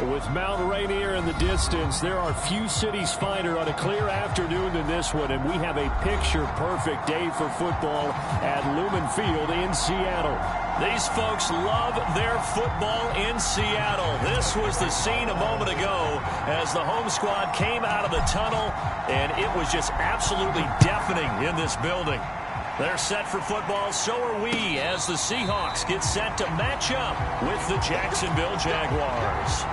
With Mount Rainier in the distance, there are few cities finer on a clear afternoon than this one, and we have a picture-perfect day for football at Lumen Field in Seattle. These folks love their football in Seattle. This was the scene a moment ago as the home squad came out of the tunnel, and it was just absolutely deafening in this building. They're set for football, so are we, as the Seahawks get set to match up with the Jacksonville Jaguars.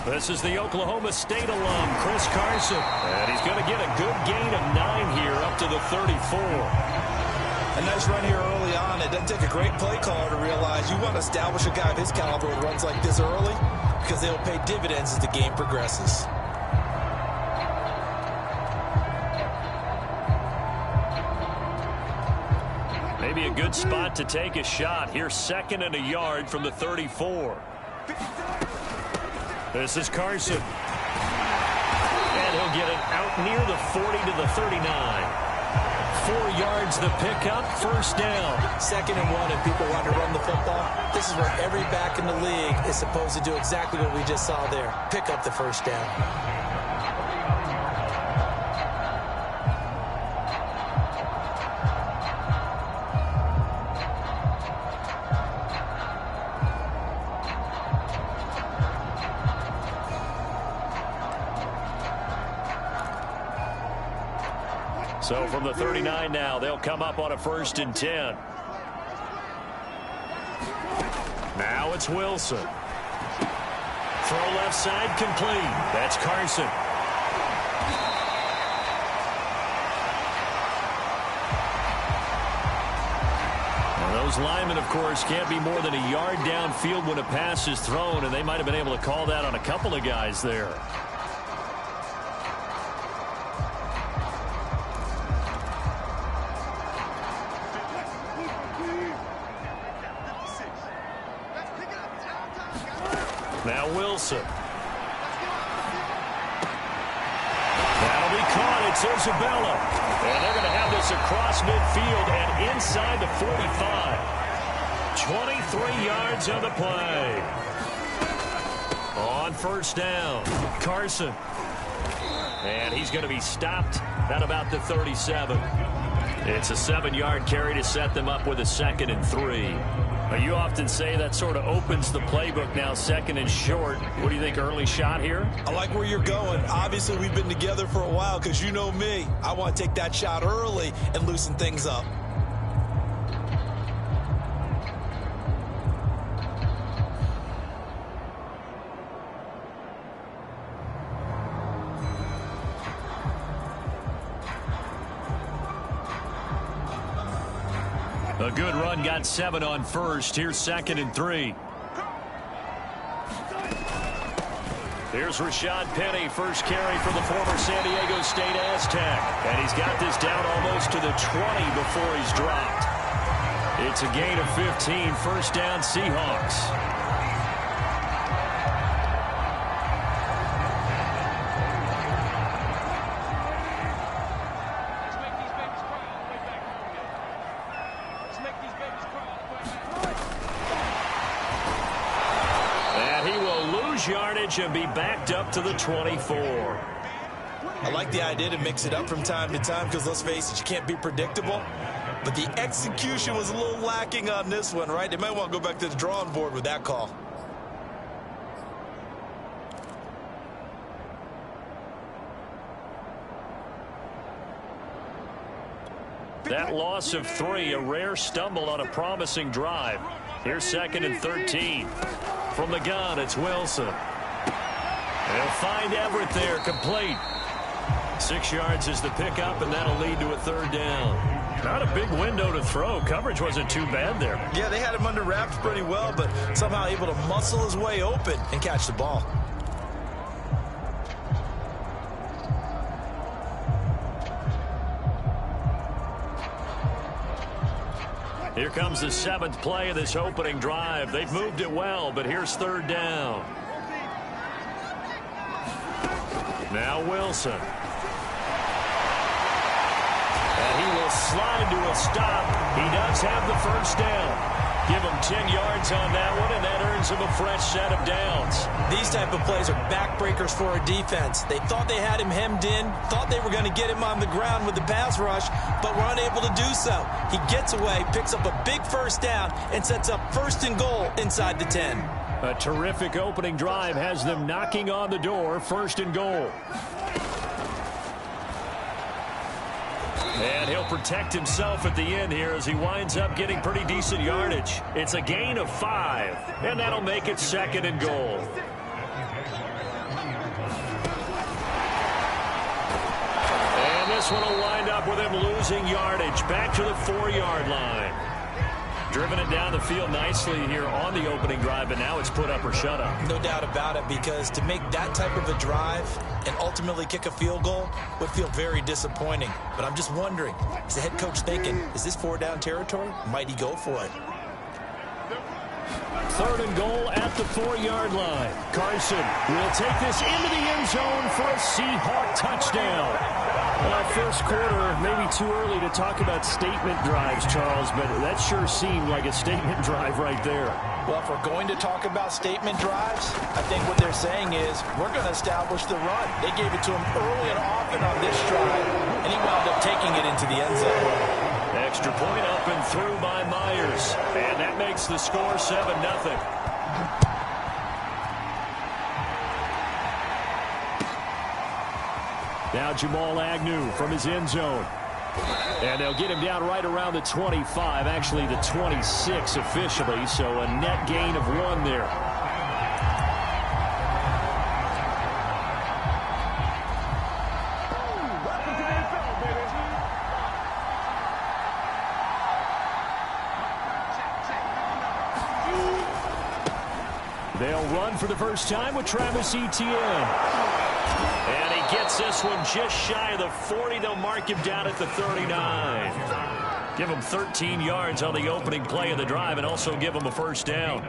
This is the Oklahoma State alum, Chris Carson. And he's going to get a good gain of 9 here up to the 34. A nice run here early on. It doesn't take a great play caller to realize you want to establish a guy of his caliber who runs like this early because they'll pay dividends as the game progresses. Maybe a good spot to take a shot. Here's 2nd and a yard from the 34. This is Carson. And he'll get it out near the 40 to the 39. 4 yards the pickup, first down. 2nd and 1, and people want to run the football. This is where every back in the league is supposed to do exactly what we just saw there. Pick up the first down. So from the 39 now, they'll come up on a 1st and 10. Now it's Wilson. Throw left side complete. That's Carson. Well, those linemen, of course, can't be more than a yard downfield when a pass is thrown, and they might have been able to call that on a couple of guys there. Now Wilson. That'll be caught. It's Isabella. And they're going to have this across midfield and inside the 45. 23 yards on the play. On 1st down, Carson. And he's going to be stopped at about the 37. It's a 7-yard carry to set them up with a 2nd and 3. You often say that sort of opens the playbook now, 2nd and short. What do you think, early shot here? I like where you're going. Obviously, we've been together for a while because you know me. I want to take that shot early and loosen things up. A good run, got 7 on 1st. Here's 2nd and 3. Here's Rashad Penny, first carry for the former San Diego State Aztec. And he's got this down almost to the 20 before he's dropped. It's a gain of 15, 1st down Seahawks. Yardage and be backed up to the 24. I like the idea to mix it up from time to time because, let's face it, you can't be predictable. But the execution was a little lacking on this one, right? They might want to go back to the drawing board with that call. That loss of 3, a rare stumble on a promising drive. Here's 2nd and 13. From the gun, it's Wilson. They'll find Everett there, complete. 6 yards is the pickup, and that'll lead to a 3rd down. Not a big window to throw. Coverage wasn't too bad there. Yeah, they had him under wraps pretty well, but somehow able to muscle his way open and catch the ball. Here comes the 7th play of this opening drive. They've moved it well, but here's 3rd down. Now Wilson. And he will slide to a stop. He does have the 1st down. Give him 10 yards on that one, and that earns him a fresh set of downs. These type of plays are backbreakers for a defense. They thought they had him hemmed in, thought they were going to get him on the ground with the pass rush, but were unable to do so. He gets away, picks up a big 1st down, and sets up 1st and goal inside the 10. A terrific opening drive has them knocking on the door, 1st and goal. And he'll protect himself at the end here as he winds up getting pretty decent yardage. It's a gain of 5, and that'll make it 2nd and goal. And this one will wind up with him losing yardage back to the 4-yard line. Driven it down the field nicely here on the opening drive, and now it's put up or shut up. No doubt about it, because to make that type of a drive and ultimately kick a field goal would feel very disappointing. But I'm just wondering, is the head coach thinking, is this 4-down territory? Might he go for it? 3rd and goal at the 4-yard line. Carson will take this into the end zone for a Seahawk touchdown. First quarter, maybe too early to talk about statement drives, Charles, but that sure seemed like a statement drive right there. Well, if we're going to talk about statement drives, I think what they're saying is we're going to establish the run. They gave it to him early and often on this drive, and he wound up taking it into the end zone. Extra point up and through by Myers, and that makes the score 7-0. Now Jamal Agnew from his end zone. And they'll get him down right around the 25, actually the 26 officially, so a net gain of 1 there. They'll run for the first time with Travis Etienne. And he gets this one just shy of the 40. They'll mark him down at the 39. Give him 13 yards on the opening play of the drive and also give him a 1st down.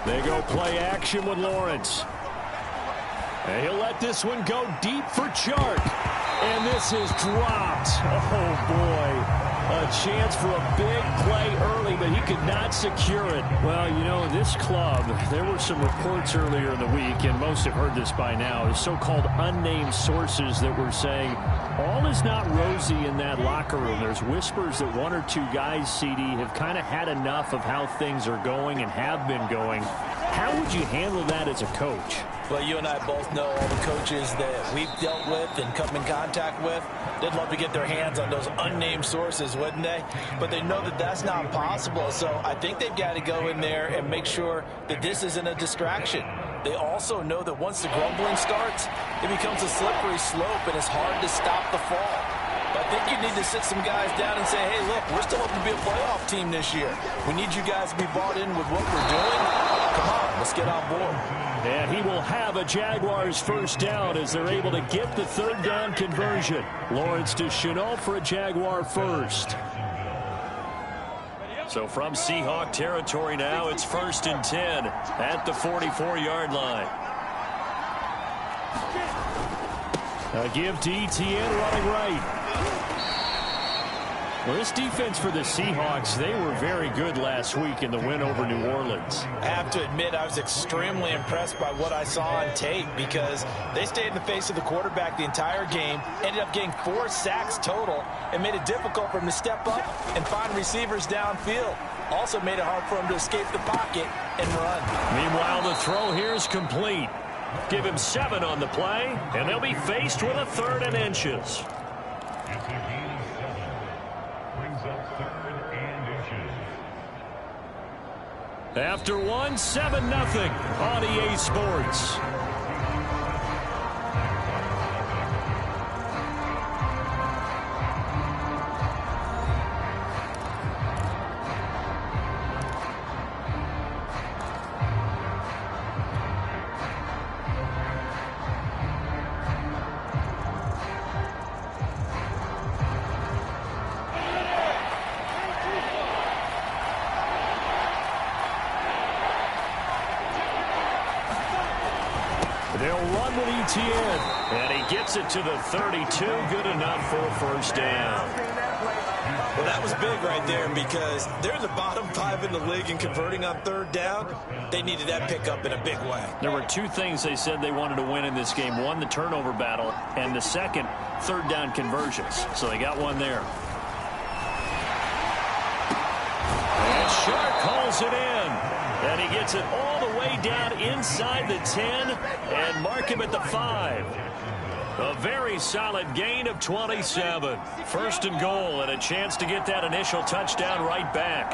They go play action with Lawrence. And he'll let this one go deep for Chark. And this is dropped. Oh, boy. A chance for a big play early, but he could not secure it. Well, you know, this club, there were some reports earlier in the week, and most have heard this by now, the so-called unnamed sources that were saying all is not rosy in that locker room. There's whispers that 1 or 2 guys, CD, have kind of had enough of how things are going and have been going. How would you handle that as a coach? Well, you and I both know all the coaches that we've dealt with and come in contact with. They'd love to get their hands on those unnamed sources, wouldn't they? But they know that that's not possible. So I think they've got to go in there and make sure that this isn't a distraction. They also know that once the grumbling starts, it becomes a slippery slope and it's hard to stop the fall. But I think you need to sit some guys down and say, hey, look, we're still hoping to be a playoff team this year. We need you guys to be bought in with what we're doing. Come on, let's get on board. And he will have a Jaguars 1st down as they're able to get the 3rd down conversion. Lawrence to Chenault for a Jaguar 1st. So from Seahawk territory now, it's 1st and 10 at the 44-yard line. A give to Etienne running right. Well, this defense for the Seahawks, they were very good last week in the win over New Orleans. I have to admit, I was extremely impressed by what I saw on tape because they stayed in the face of the quarterback the entire game, ended up getting 4 sacks total, and made it difficult for him to step up and find receivers downfield. Also made it hard for him to escape the pocket and run. Meanwhile, the throw here is complete. Give him 7 on the play, and they'll be faced with a 3rd and inches. After 1, 7-0 on EA Sports. They'll run with Etienne, and he gets it to the 32. Good enough for a first down. Well, that was big right there because they're in the bottom 5 in the league and converting on third down. They needed that pickup in a big way. There were two things they said they wanted to win in this game. One, the turnover battle, and the second, third down conversions. So they got one there. And Sharp calls it in. And he gets it all the way down inside the 10 and mark him at the 5. A very solid gain of 27. First and goal and a chance to get that initial touchdown right back.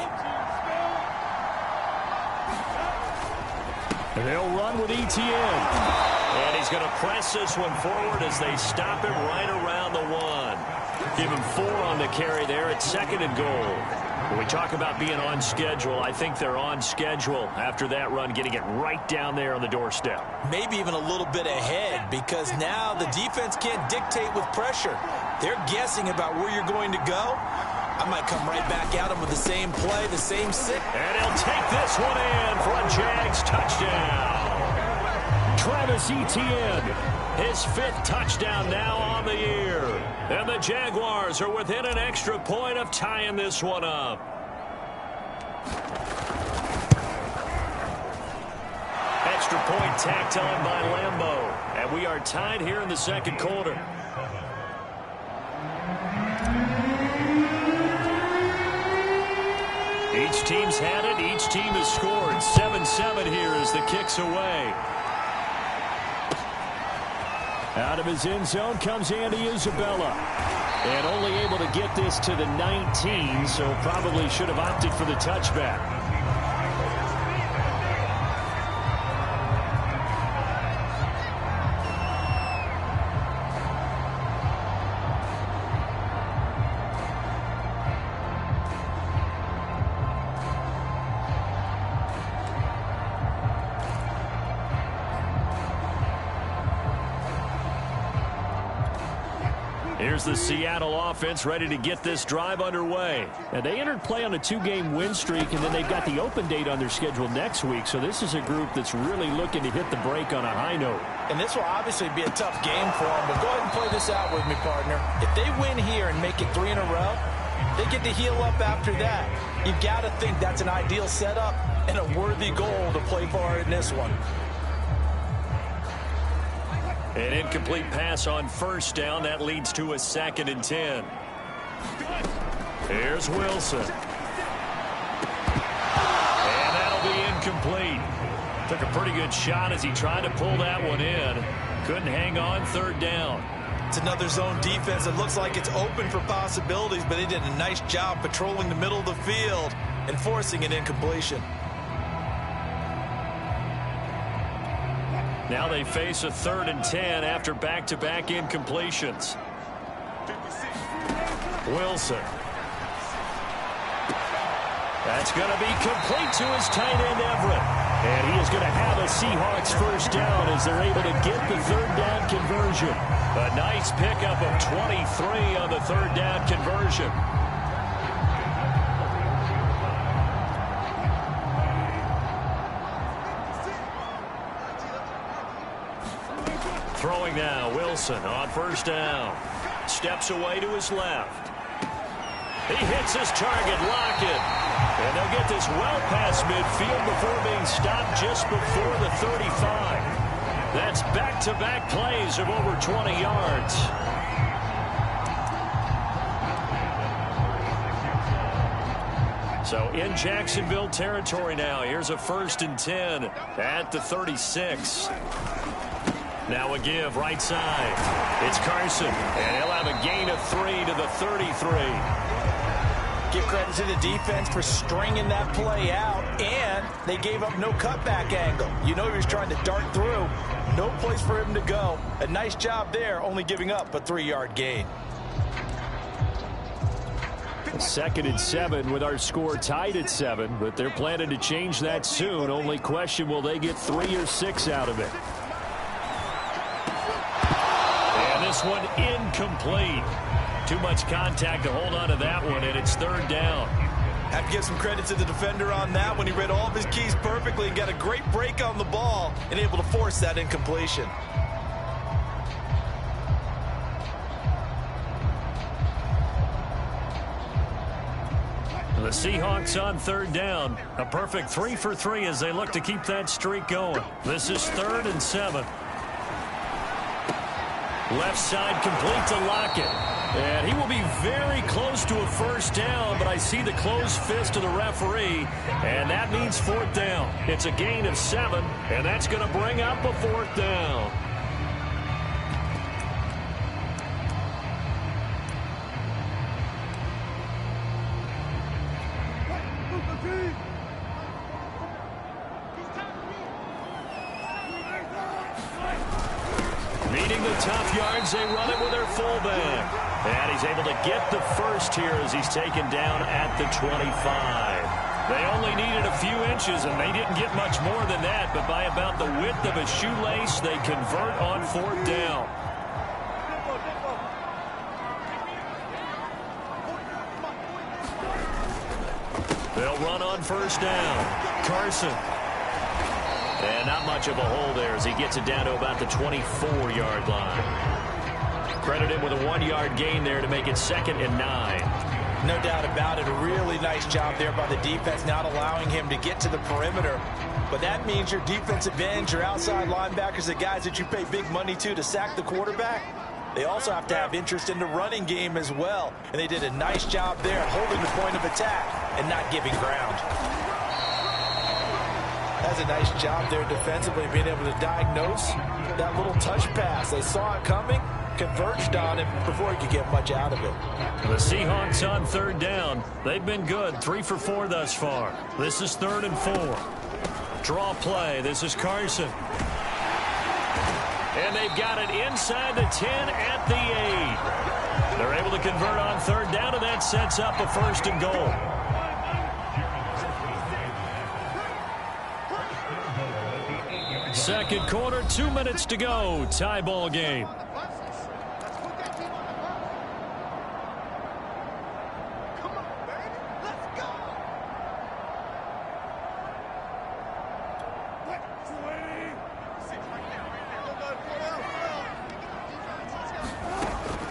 They'll run with Etienne. And he's going to press this one forward as they stop him right around the 1. Give him 4 on the carry there at second and goal. When we talk about being on schedule, I think they're on schedule after that run, getting it right down there on the doorstep. Maybe even a little bit ahead because now the defense can't dictate with pressure. They're guessing about where you're going to go. I might come right back at them with the same play, the same sit. And he'll take this one in for a Jags touchdown. Travis Etienne, his 5th touchdown now on the year. And the Jaguars are within an extra point of tying this one up. Extra point tacked on by Lambeau. And we are tied here in the second quarter. Each team's had it. Each team has scored. 7-7 here as the kick's away. Out of his end zone comes Andy Isabella. And only able to get this to the 19, so probably should have opted for the touchback. Here's the Seattle offense ready to get this drive underway. And they entered play on a 2-game win streak, and then they've got the open date on their schedule next week. So this is a group that's really looking to hit the break on a high note. And this will obviously be a tough game for them, but go ahead and play this out with me, partner. If they win here and make it 3 in a row, they get to heal up after that. You've got to think that's an ideal setup and a worthy goal to play for in this one. An incomplete pass on first down. That leads to a 2nd and 10. Here's Wilson. And that'll be incomplete. Took a pretty good shot as he tried to pull that one in. Couldn't hang on, 3rd down. It's another zone defense that looks like it's open for possibilities, but they did a nice job patrolling the middle of the field and forcing an incompletion. Now they face a 3rd and 10 after back-to-back incompletions. Wilson. That's going to be complete to his tight end, Everett. And he is going to have a Seahawks first down as they're able to get the 3rd down conversion. A nice pickup of 23 on the 3rd down conversion. Throwing now, Wilson on first down. Steps away to his left. He hits his target, Lockett. And they'll get this well past midfield before being stopped just before the 35. That's back-to-back plays of over 20 yards. So in Jacksonville territory now. Here's a 1st and 10 at the 36. Now a give right side. It's Carson, and he'll have a gain of 3 to the 33. Give credit to the defense for stringing that play out, and they gave up no cutback angle. You know he was trying to dart through. No place for him to go. A nice job there, only giving up a 3-yard gain. 2nd and 7 with our score tied at 7, but they're planning to change that soon. Only question, will they get 3 or 6 out of it? This one incomplete. Too much contact to hold on to that one, and it's 3rd down. Have to give some credit to the defender on that when he read all of his keys perfectly and got a great break on the ball and able to force that incompletion. The Seahawks on third down. A perfect 3 for 3 as they look to keep that streak going. This is 3rd and 7. Left side complete to Lockett. And he will be very close to a first down, but I see the closed fist of the referee, and that means 4th down. It's a gain of 7, and that's going to bring up a 4th down. Needing the tough yards, they run it with their fullback. And he's able to get the first here as he's taken down at the 25. They only needed a few inches, and they didn't get much more than that. But by about the width of a shoelace, they convert on 4th down. They'll run on first down. Carson. And not much of a hole there as he gets it down to about the 24-yard line. Credit him with a 1-yard gain there to make it 2nd and 9. No doubt about it. A really nice job there by the defense, not allowing him to get to the perimeter. But that means your defensive ends, your outside linebackers, the guys that you pay big money to sack the quarterback, they also have to have interest in the running game as well. And they did a nice job there holding the point of attack and not giving ground. Has a nice job there defensively, being able to diagnose that little touch pass. They saw it coming, converged on him before he could get much out of it. The Seahawks on third down. They've been good, 3 for 4 thus far. This is 3rd and 4. Draw play. This is Carson. And they've got it inside the 10 at the 8. They're able to convert on third down, and that sets up a 1st and goal. Second quarter, 2 minutes to go. Tie ball game.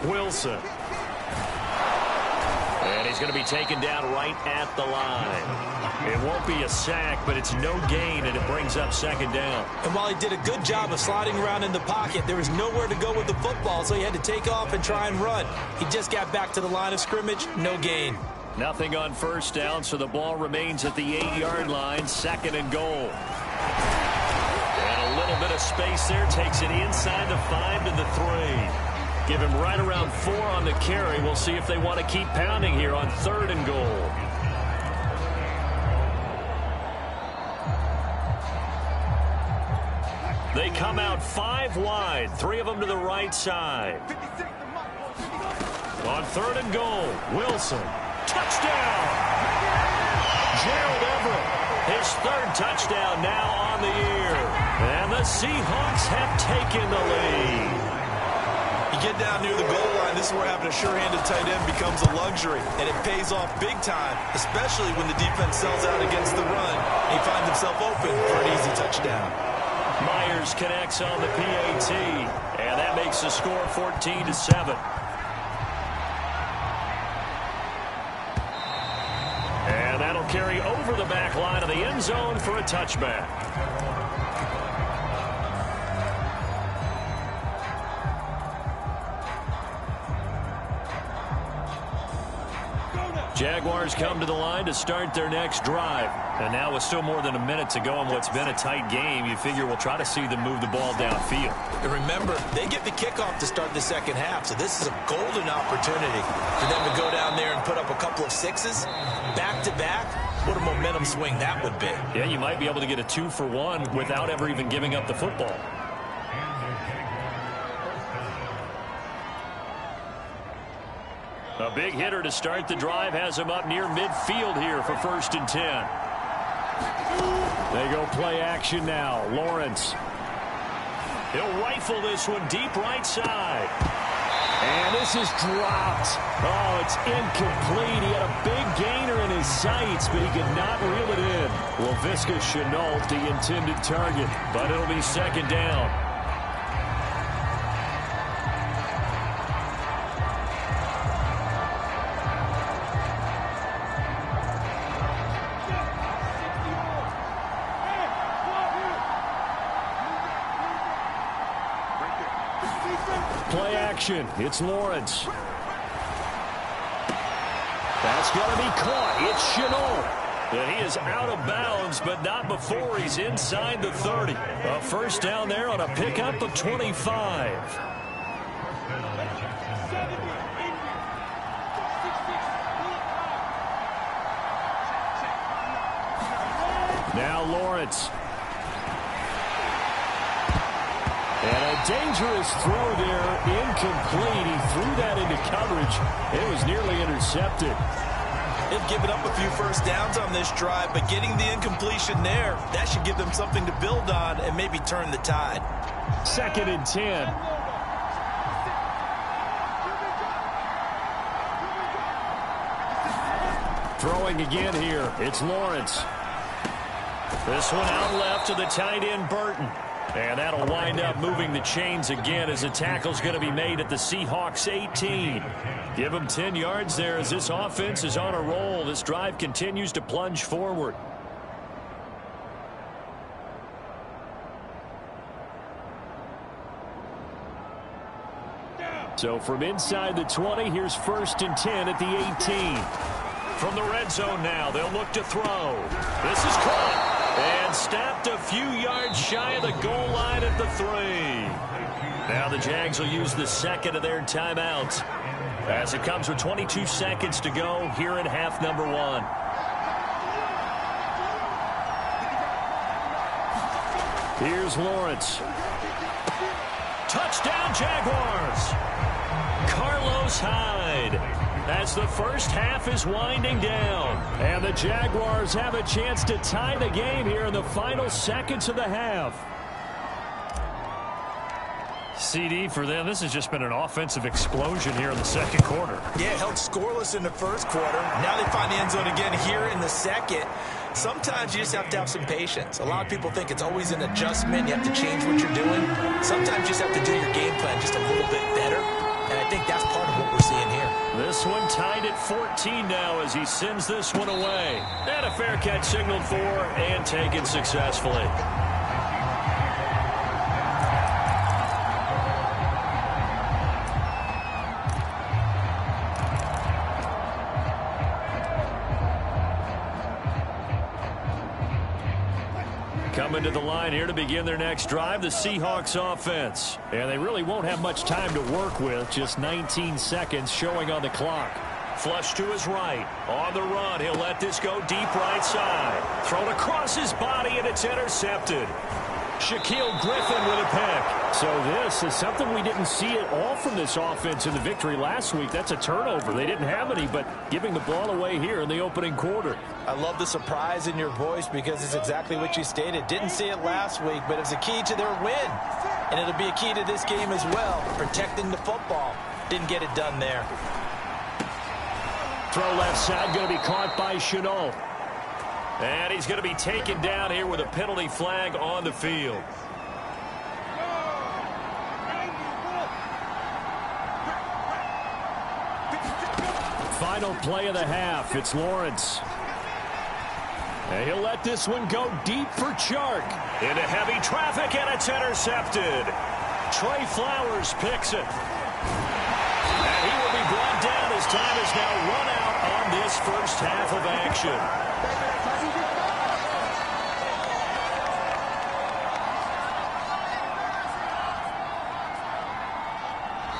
Wilson. And he's going to be taken down right at the line. It won't be a sack, but it's no gain, and it brings up 2nd down. And while he did a good job of sliding around in the pocket, there was nowhere to go with the football, so he had to take off and try and run. He just got back to the line of scrimmage, no gain. Nothing on first down, so the ball remains at the 8-yard line, 2nd and goal. And a little bit of space there, takes it inside the 5 to the 3. Give him right around 4 on the carry. We'll see if they want to keep pounding here on 3rd and goal. They come out 5 wide, 3 of them to the right side. On 3rd and goal, Wilson. Touchdown! Gerald Everett, his 3rd touchdown now on the year. And the Seahawks have taken the lead. You get down near the goal line, this is where having a sure-handed tight end becomes a luxury, and it pays off big time, especially when the defense sells out against the run, and he finds himself open for an easy touchdown. Myers connects on the PAT, and that makes the score 14-7. And that'll carry over the back line of the end zone for a touchback. Jaguars come to the line to start their next drive. And now with still more than a minute to go in what's been a tight game, you figure we'll try to see them move the ball downfield. And remember, they get the kickoff to start the second half, so this is a golden opportunity for them to go down there and put up a couple of 6s back-to-back. What a momentum swing that would be. Yeah, you might be able to get a 2-for-1 without ever even giving up the football. A big hitter to start the drive has him up near midfield here for 1st and 10. They go play action now. Lawrence. He'll rifle this one deep right side. And this is dropped. Oh, it's incomplete. He had a big gainer in his sights, but he could not reel it in. Well, Visca Chenault, the intended target, but it'll be second down. Play action. It's Lawrence. That's going to be caught. It's Chenault. And he is out of bounds, but not before he's inside the 30. A first down there on a pickup of 25. Now Lawrence. And a dangerous throw there, incomplete. He threw that into coverage. It was nearly intercepted. They've given up a few first downs on this drive, but getting the incompletion there, that should give them something to build on and maybe turn the tide. 2nd and 10. Throwing again here. It's Lawrence. This one out left to the tight end, Burton. And that'll wind up moving the chains again as a tackle's going to be made at the Seahawks 18. Give them 10 yards there as this offense is on a roll. This drive continues to plunge forward. So from inside the 20, here's 1st and 10 at the 18. From the red zone now, they'll look to throw. This is caught. And stopped a few yards shy of the goal line at the 3. Now the Jags will use the 2nd of their timeouts as it comes with 22 seconds to go here in half number 1. Here's Lawrence. Touchdown Jaguars. Carlos Hyde. As the first half is winding down. And the Jaguars have a chance to tie the game here in the final seconds of the half. CD, for them, this has just been an offensive explosion here in the second quarter. Yeah, held scoreless in the first quarter. Now they find the end zone again here in the second. Sometimes you just have to have some patience. A lot of people think it's always an adjustment. You have to change what you're doing. Sometimes you just have to do your game plan just a little bit better. And I think that's part of what we're seeing here. This one tied at 14 now as he sends this one away. And a fair catch signaled for and taken successfully. Coming to the line here to begin their next drive, the Seahawks offense. And they really won't have much time to work with, just 19 seconds showing on the clock. Flush to his right. On the run, he'll let this go deep right side. Thrown across his body, and it's intercepted. Shaquille Griffin with a pick. So this is something we didn't see at all from this offense in the victory last week. That's a turnover. They didn't have any, but giving the ball away here in the opening quarter. I love the surprise in your voice because it's exactly what you stated. Didn't see it last week, but it's a key to their win. And it'll be a key to this game as well, protecting the football. Didn't get it done there. Throw left side, going to be caught by Chenault. And he's going to be taken down here with a penalty flag on the field. Final play of the half. It's Lawrence. And he'll let this one go deep for Chark. Into heavy traffic, and it's intercepted. Trey Flowers picks it. And he will be brought down as time is now run out on this first half of action.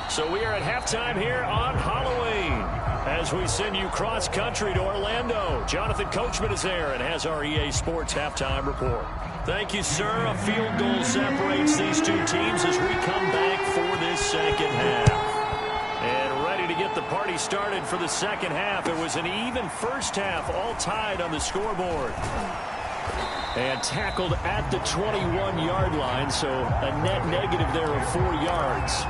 So we are at halftime here on Halloween as we send you cross-country to Orlando. Jonathan Coachman is there and has our EA Sports halftime report. Thank you, sir. A field goal separates these two teams as we come back for this second half. And ready to get the party started for the second half. It was an even first half, all tied on the scoreboard. And tackled at the 21-yard line, so a net negative there of 4 yards.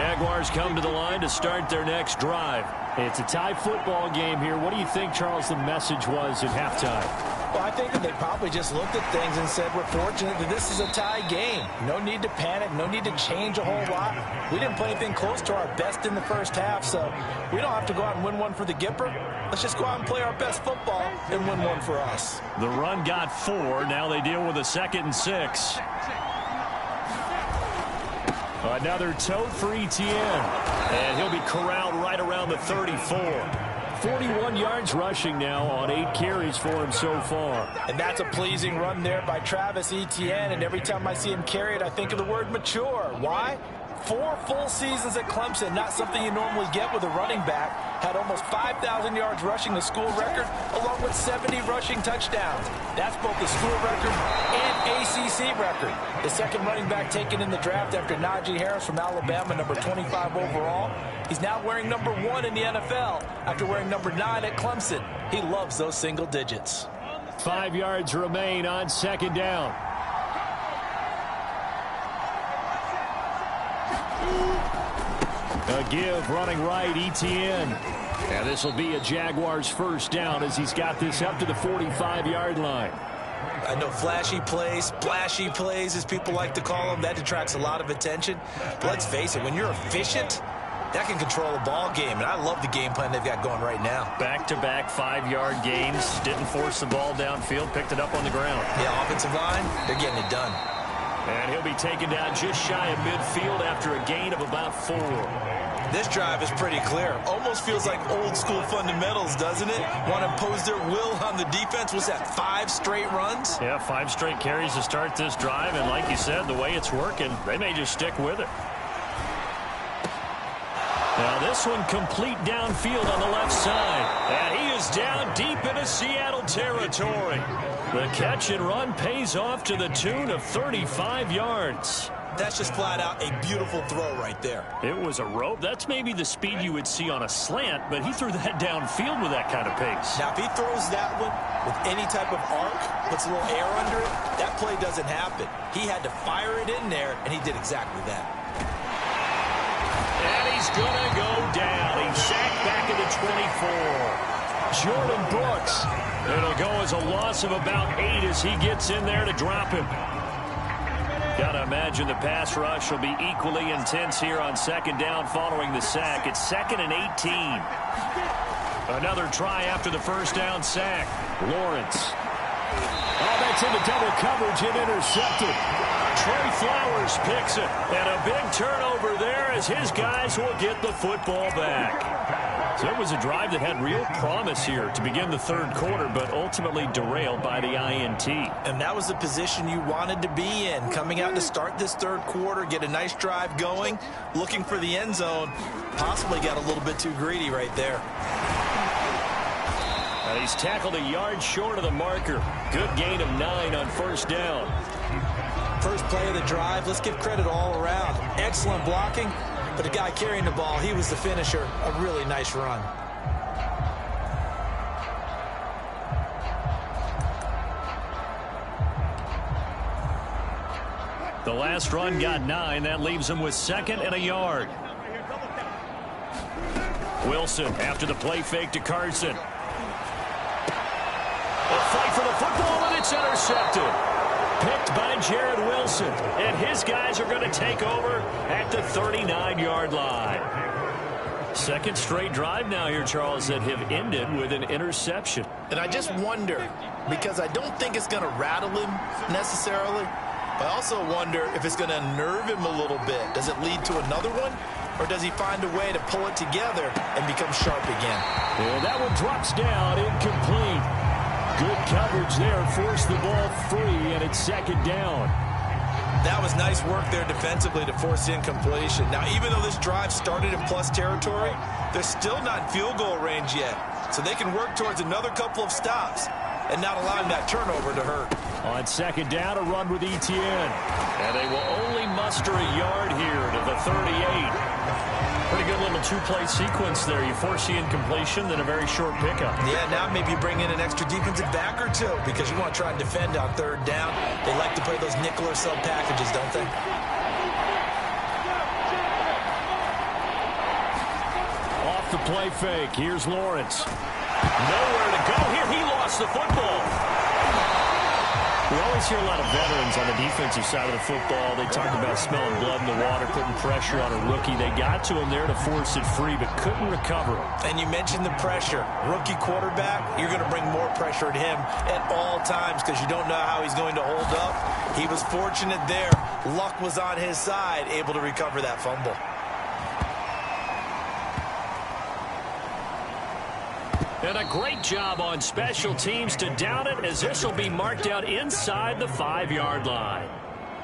Jaguars come to the line to start their next drive. It's a tie football game here. What do you think, Charles, the message was at halftime? Well, I think that they probably just looked at things and said, we're fortunate that this is a tie game. No need to panic. No need to change a whole lot. We didn't play anything close to our best in the first half, so we don't have to go out and win one for the Gipper. Let's just go out and play our best football and win one for us. The run got 4. Now they deal with a 2nd and 6. Another tote for Etienne. And he'll be corralled right around the 34. 41 yards rushing now on 8 carries for him so far. And that's a pleasing run there by Travis Etienne. And every time I see him carry it, I think of the word mature. Why? 4 full seasons at Clemson, not something you normally get with a running back. Had almost 5,000 yards rushing, the school record, along with 70 rushing touchdowns. That's both the school record and ACC record. The second running back taken in the draft after Najee Harris from Alabama, number 25 overall. He's now wearing number 1 in the NFL after wearing number 9 at Clemson. He loves those single digits. 5 yards remain on 2nd down. A give running right, Etienne. And this will be a Jaguars first down as he's got this up to the 45-yard line. I know flashy plays, splashy plays, as people like to call them, that detracts a lot of attention. But let's face it, when you're efficient, that can control a ball game. And I love the game plan they've got going right now. Back-to-back 5-yard gains. Didn't force the ball downfield. Picked it up on the ground. Yeah, offensive line, they're getting it done. And he'll be taken down just shy of midfield after a gain of about 4. This drive is pretty clear. Almost feels like old school fundamentals, doesn't it? Want to impose their will on the defense. Was that 5 straight runs? Yeah, 5 straight carries to start this drive. And like you said, the way it's working, they may just stick with it. Now this one complete downfield on the left side. And he is down deep into Seattle territory. The catch and run pays off to the tune of 35 yards. That's just flat out a beautiful throw right there. It was a rope. That's maybe the speed you would see on a slant, but he threw that downfield with that kind of pace. Now, if he throws that one with any type of arc, puts a little air under it, that play doesn't happen. He had to fire it in there, and he did exactly that. And he's going to go down. He's sacked back at the 24. Jordan Brooks. It'll go as a loss of about 8 as he gets in there to drop him. Got to imagine the pass rush will be equally intense here on 2nd down following the sack. It's 2nd and 18. Another try after the first down sack. Lawrence. Oh, that's into double coverage and intercepted. Trey Flowers picks it. And a big turnover there as his guys will get the football back. So it was a drive that had real promise here to begin the 3rd quarter, but ultimately derailed by the INT. And that was the position you wanted to be in. Coming out to start this 3rd quarter, get a nice drive going, looking for the end zone. Possibly got a little bit too greedy right there. And he's tackled a yard short of the marker. Good gain of 9 on 1st down. First play of the drive, let's give credit all around. Excellent blocking. But the guy carrying the ball, he was the finisher. A really nice run. The last run got 9. That leaves him with 2nd and a yard. Wilson after the play fake to Carson. A fight for the football, and it's intercepted. Picked by Jared Wilson, and his guys are going to take over at the 39-yard line. 2nd straight drive now here, Charles, that have ended with an interception. And I just wonder, because I don't think it's going to rattle him necessarily, but I also wonder if it's going to unnerve him a little bit. Does it lead to another one, or does he find a way to pull it together and become sharp again? And that one drops down, incomplete. Good coverage there, forced the ball free, and it's 2nd down. That was nice work there defensively to force the incompletion. Now, even though this drive started in plus territory, they're still not in field goal range yet. So they can work towards another couple of stops and not allowing that turnover to hurt. On 2nd down, a run with Etienne. And they will only muster a yard here to the 38. Pretty good little 2-play sequence there. You force the incompletion, then a very short pickup. Yeah, now maybe you bring in an extra defensive back or 2 because you want to try and defend on 3rd down. They like to play those nickel or sub packages, don't they? the play fake. Here's Lawrence. Nowhere to go here. He lost the football. We always hear a lot of veterans on the defensive side of the football. They talk about smelling blood in the water, putting pressure on a rookie. They got to him there to force it free, but couldn't recover him. And you mentioned the pressure. Rookie quarterback, you're going to bring more pressure at him at all times because you don't know how he's going to hold up. He was fortunate there. Luck was on his side, able to recover that fumble. And a great job on special teams to down it, as this will be marked out inside the 5-yard line.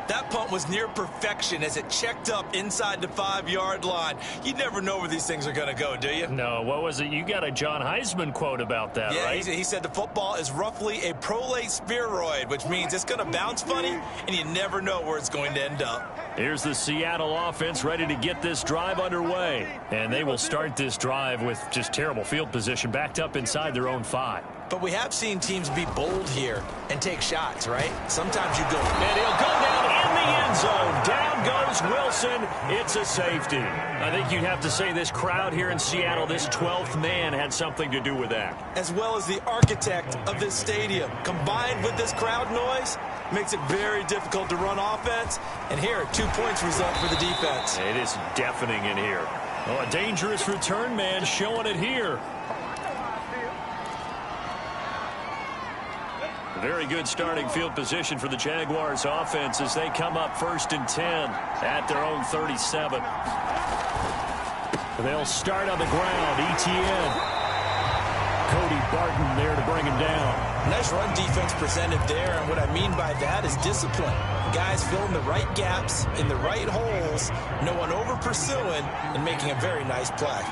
That punt was near perfection as it checked up inside the 5-yard line. You never know where these things are going to go, do you? No, what was it? You got a John Heisman quote about that, right? Yeah, he said the football is roughly a prolate spheroid, which means it's going to bounce funny, and you never know where it's going to end up. Here's the Seattle offense ready to get this drive underway. And they will start this drive with just terrible field position, backed up inside their own 5. But we have seen teams be bold here and take shots, right? Sometimes you go. And he'll go down in the end zone. Down goes Wilson. It's a safety. I think you'd have to say this crowd here in Seattle, this 12th man, had something to do with that. As well as the architect of this stadium. Combined with this crowd noise, makes it very difficult to run offense. And here, 2 points result for the defense. It is deafening in here. Oh, a dangerous return man showing it here. Very good starting field position for the Jaguars offense as they come up 1st and 10 at their own 37. They'll start on the ground. ETN. Cody Barton there to bring him down. Nice run defense presented there, and what I mean by that is discipline. Guys filling the right gaps in the right holes, no one over pursuing, and making a very nice play.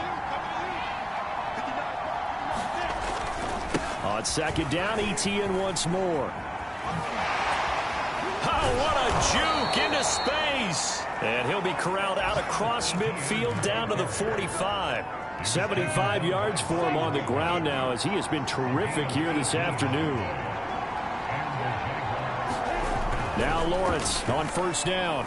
On 2nd down, ETN once more. Oh, what a juke into space. And he'll be corralled out across midfield down to the 45. 75 yards for him on the ground now, as he has been terrific here this afternoon. Now Lawrence on 1st down.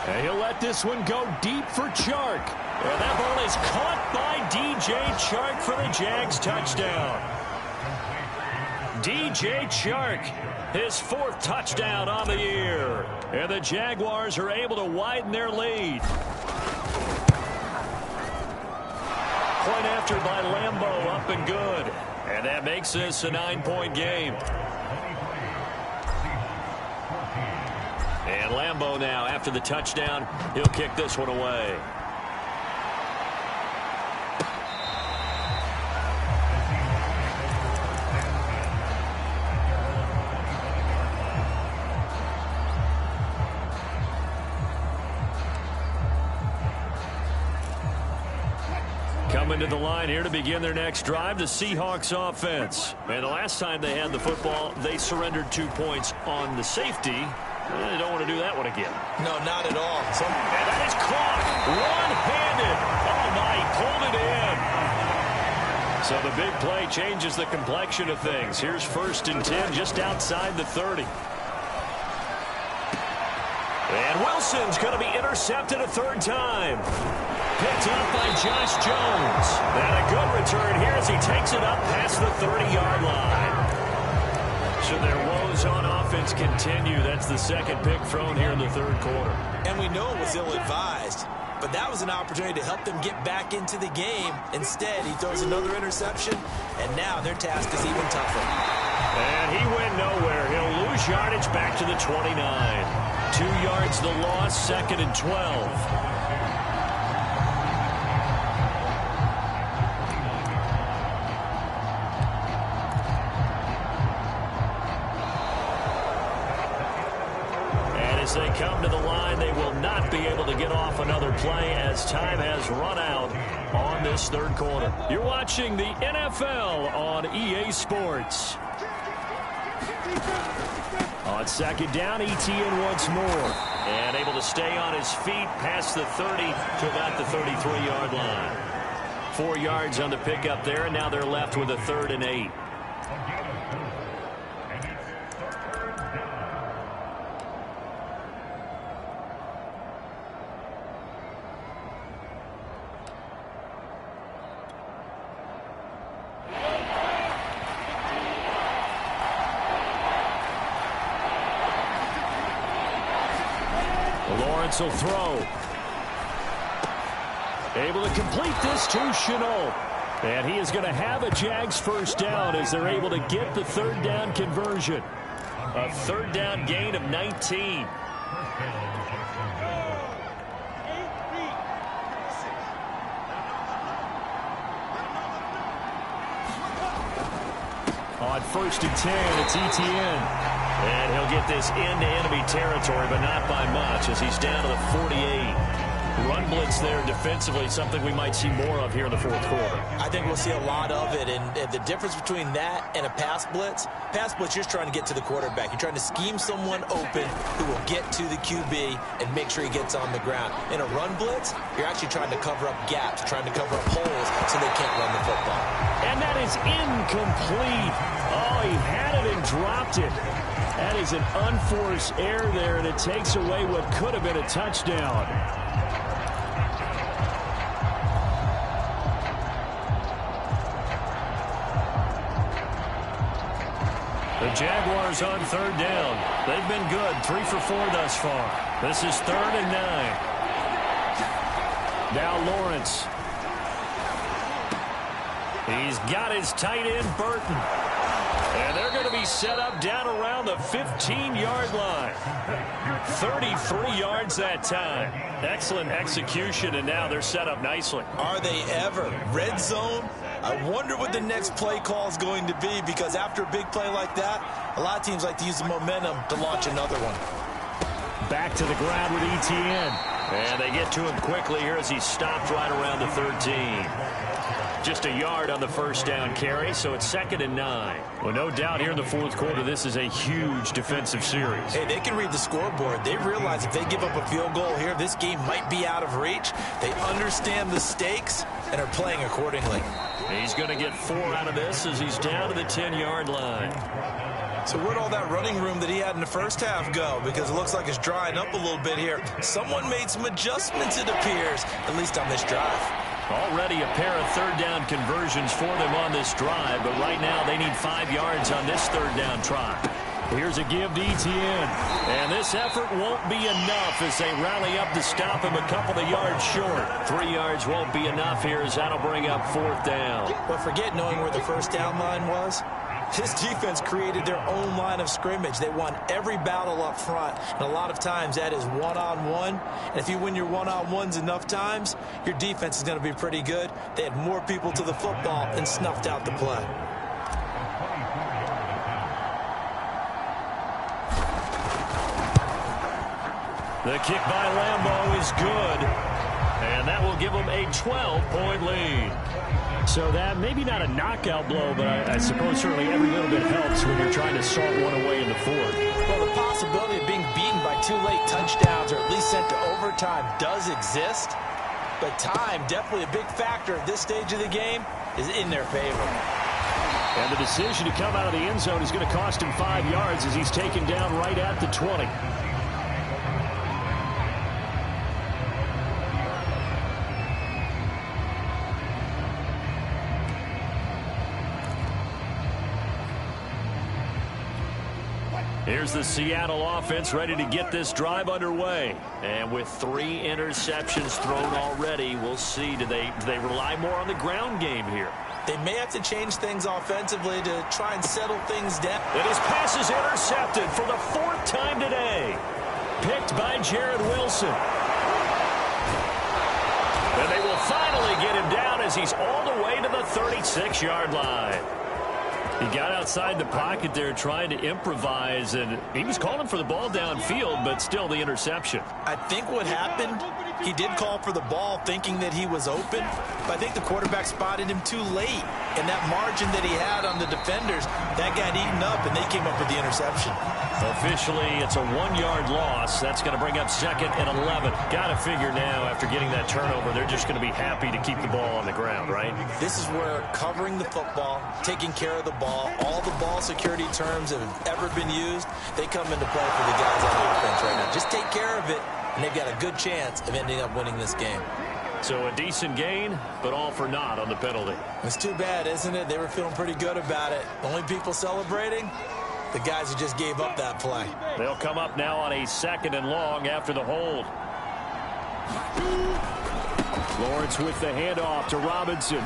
And he'll let this one go deep for Chark. And that ball is caught by DJ Chark for the Jags touchdown. DJ Chark, his 4th touchdown on the year. And the Jaguars are able to widen their lead. Point after by Lambeau, up and good. And that makes this a 9-point game. And Lambeau now, after the touchdown, he'll kick this one away. Coming to the line here to begin their next drive, the Seahawks offense. And the last time they had the football, they surrendered 2 points on the safety. They don't want to do that one again. No, not at all. And that is caught one-handed. Oh, my, he pulled it in. So the big play changes the complexion of things. Here's 1st and 10 just outside the 30. And Wilson's going to be intercepted a 3rd time. Picked up by Josh Jones. And a good return here as he takes it up past the 30-yard line. So their woes on offense continue. That's the 2nd pick thrown here in the 3rd quarter. And we know it was ill-advised, but that was an opportunity to help them get back into the game. Instead, he throws another interception, and now their task is even tougher. And he went nowhere. He'll lose yardage back to the 29. 2 yards the loss, 2nd and 12. As they come to the line, they will not be able to get off another play as time has run out on this 3rd quarter. You're watching the NFL on EA Sports. On 2nd down, ETN once more. And able to stay on his feet past the 30 to about the 33-yard line. 4 yards on the pickup there, and now they're left with a 3rd and 8. Lawrence will throw. Able to complete this to Chenault. And he is going to have a Jags first down as they're able to get the third down conversion. A third down gain of 19. On 1st and 10, it's Etienne. And he'll get this into enemy territory, but not by much as he's down to the 48. Run blitz there defensively, something we might see more of here in the fourth quarter. I think we'll see a lot of it, and the difference between that and a pass blitz, you're just trying to get to the quarterback. You're trying to scheme someone open who will get to the QB and make sure he gets on the ground. In a run blitz, you're actually trying to cover up gaps, trying to cover up holes so they can't run the football. And that is incomplete. Oh, he had it and dropped it. That is an unforced error there, and it takes away what could have been a touchdown. The Jaguars on third down. They've been good, 3 for 4 thus far. This is 3rd and 9. Now Lawrence. He's got his tight end, Burton. And they're going to be set up down around the 15-yard line. 33 yards that time. Excellent execution, and now they're set up nicely. Are they ever? Red zone? I wonder what the next play call is going to be, because after a big play like that, a lot of teams like to use the momentum to launch another one. Back to the ground with Etienne. And they get to him quickly here as he's stopped right around the 13. Just a yard on the first down carry, so it's 2nd and 9. Well, no doubt here in the fourth quarter, this is a huge defensive series. Hey, they can read the scoreboard. They realize if they give up a field goal here, this game might be out of reach. They understand the stakes and are playing accordingly. He's going to get 4 out of this as he's down to the 10-yard line. So where'd all that running room that he had in the first half go? Because it looks like it's drying up a little bit here. Someone made some adjustments, it appears, at least on this drive. Already a pair of third down conversions for them on this drive, but right now they need 5 yards on this third down try. Here's a give to Etienne, and this effort won't be enough as they rally up to stop him a couple of yards short. 3 yards won't be enough here as that'll bring up 4th down. But forget knowing where the first down line was. This defense created their own line of scrimmage. They won every battle up front, and a lot of times that is one-on-one. And if you win your one-on-ones enough times, your defense is going to be pretty good. They had more people to the football and snuffed out the play. The kick by Lambeau is good, and that will give them a 12-point lead. So that maybe not a knockout blow, but I suppose certainly every little bit helps when you're trying to salt one away in the fourth. Well, the possibility of being beaten by 2 late touchdowns or at least sent to overtime does exist, but time, definitely a big factor at this stage of the game, is in their favor. And the decision to come out of the end zone is going to cost him 5 yards as he's taken down right at the 20. Here's the Seattle offense ready to get this drive underway. And with 3 interceptions thrown already, we'll see. Do they rely more on the ground game here? They may have to change things offensively to try and settle things down. And his pass is intercepted for the 4th time today. Picked by Jared Wilson. And they will finally get him down as he's all the way to the 36-yard line. He got outside the pocket there trying to improvise, and he was calling for the ball downfield, but still the interception. I think what happened, he did call for the ball thinking that he was open, but I think the quarterback spotted him too late, and that margin that he had on the defenders, that got eaten up, and they came up with the interception. Officially, it's a 1-yard loss. That's going to bring up 2nd and 11. Got to figure now, after getting that turnover, they're just going to be happy to keep the ball on the ground, right? This is where covering the football, taking care of the ball, all the ball security terms that have ever been used, they come into play for the guys on the defense right now. Just take care of it, and they've got a good chance of ending up winning this game. So a decent gain, but all for naught on the penalty. It's too bad, isn't it? They were feeling pretty good about it. The only people celebrating, the guys who just gave up that play. They'll come up now on a 2nd and long after the hold. Lawrence with the handoff to Robinson.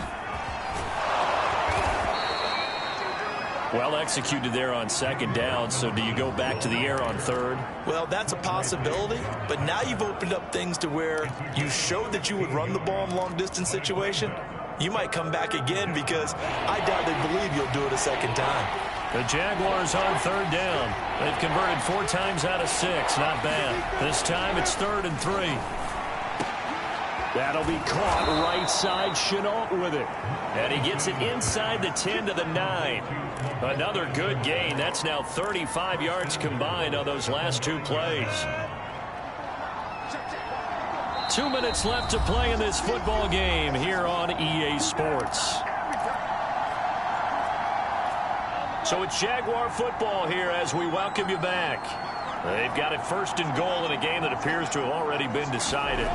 Well executed there on second down, so do you go back to the air on third? Well, that's a possibility, but now you've opened up things to where you showed that you would run the ball in long-distance situation. You might come back again because I doubt they believe you'll do it a second time. The Jaguars on third down. They've converted 4 times out of 6. Not bad. This time it's 3rd and 3. That'll be caught right side. Chenault with it. And he gets it inside the 10 to the 9. Another good gain. That's now 35 yards combined on those last 2 plays. 2 minutes left to play in this football game here on EA Sports. So it's Jaguar football here as we welcome you back. They've got it 1st and goal in a game that appears to have already been decided.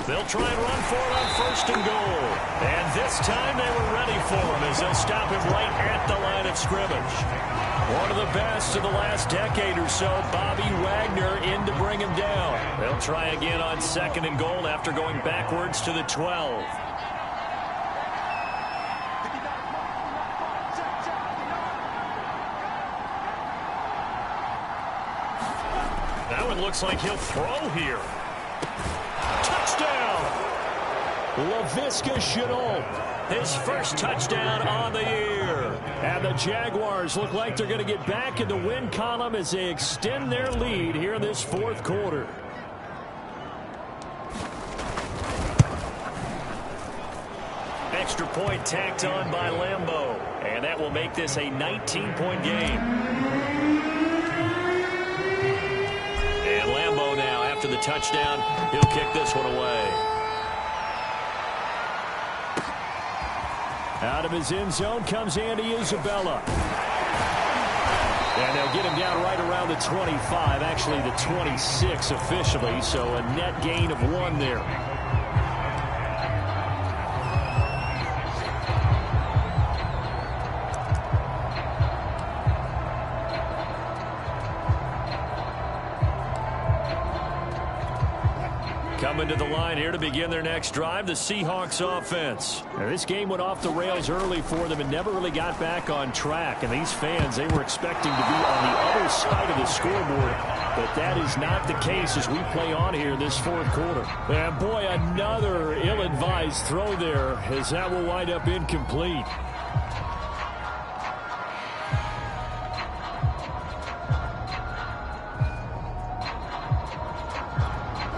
They'll try and run for it on 1st and goal. And this time they were ready for him as they'll stop him right at the line of scrimmage. One of the best of the last decade or so, Bobby Wagner in to bring him down. They'll try again on 2nd and goal after going backwards to the 12. That one looks like he'll throw here. Touchdown! Laviska Chenault, his first touchdown on the year. And the Jaguars look like they're going to get back in the win column as they extend their lead here in this 4th quarter. Extra point tacked on by Lambeau. And that will make this a 19-point game. And Lambeau now, after the touchdown, he'll kick this one away. Out of his end zone comes Andy Isabella. And they'll get him down right around the 25, actually the 26 officially, so a net gain of 1 there. Coming to the line here to begin their next drive, the Seahawks offense. Now, this game went off the rails early for them and never really got back on track. And these fans, they were expecting to be on the other side of the scoreboard. But that is not the case as we play on here this 4th quarter. And boy, another ill-advised throw there as that will wind up incomplete.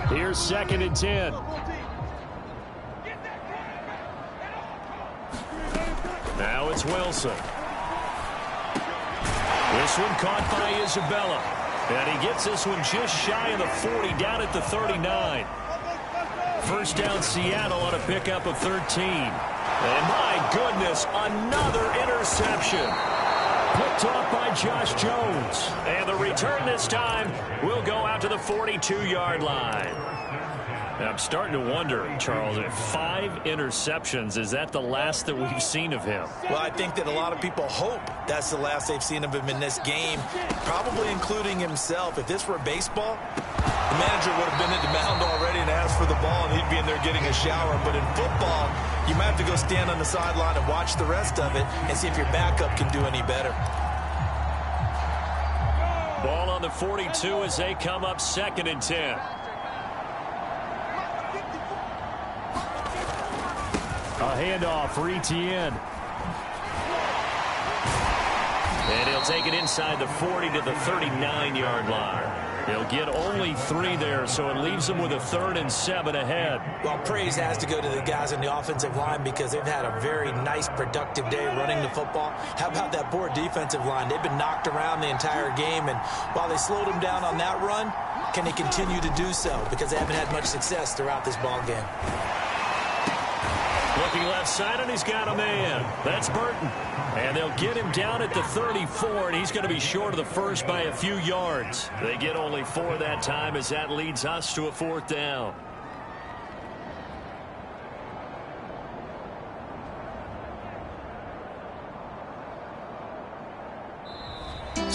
Here's 2nd and 10. Now it's Wilson. This one caught by Isabella. And he gets this one just shy of the 40, down at the 39. First down Seattle on a pickup of 13. And my goodness, another interception. Picked off by Josh Jones. And the return this time will go out to the 42-yard line. And I'm starting to wonder, Charles, 5 interceptions, is that the last that we've seen of him? Well, I think that a lot of people hope that's the last they've seen of him in this game, probably including himself. If this were baseball, the manager would have been at the mound already and asked for the ball, and he'd be in there getting a shower. But in football, you might have to go stand on the sideline and watch the rest of it and see if your backup can do any better. Ball on the 42 as they come up 2nd and 10. A handoff for Etienne. And he'll take it inside the 40 to the 39-yard line. He'll get only 3 there, so it leaves them with a 3rd and 7 ahead. Well, praise has to go to the guys on the offensive line because they've had a very nice, productive day running the football. How about that poor defensive line? They've been knocked around the entire game, and while they slowed them down on that run, can they continue to do so? Because they haven't had much success throughout this ball game. Looking left side, and he's got a man. That's Burton. And they'll get him down at the 34, and he's going to be short of the first by a few yards. They get only 4 that time as that leads us to a 4th down.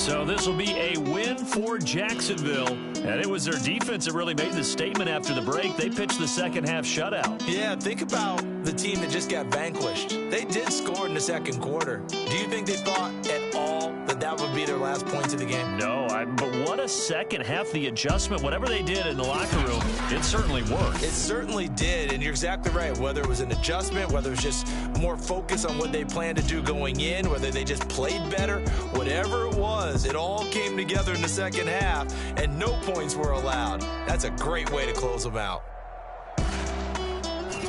So this will be a win for Jacksonville. And it was their defense that really made the statement after the break. They pitched the second half shutout. Yeah, think about the team that just got vanquished. They did score in the second quarter. Do you think they thought at all that that would be their last points of the game? No, but what a second half. The adjustment, whatever they did in the locker room, it certainly worked. It certainly did, and you're exactly right. Whether it was an adjustment, whether it was just more focus on what they planned to do going in, whether they just played better, whatever it was, it all came together in the second half, and no points were allowed. That's a great way to close them out.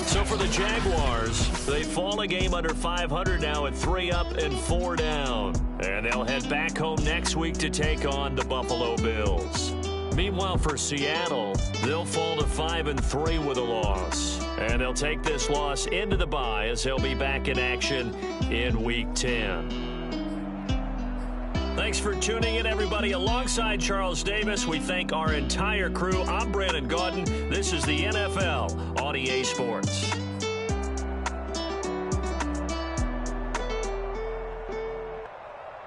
So for the Jaguars, they fall a game under 500 now at 3 up and 4 down. And they'll head back home next week to take on the Buffalo Bills. Meanwhile, for Seattle, they'll fall to 5-3 with a loss. And they'll take this loss into the bye as they'll be back in action in Week 10. Thanks for tuning in, everybody. Alongside Charles Davis, we thank our entire crew. I'm Brandon Gaudin. This is the NFL on EA Sports.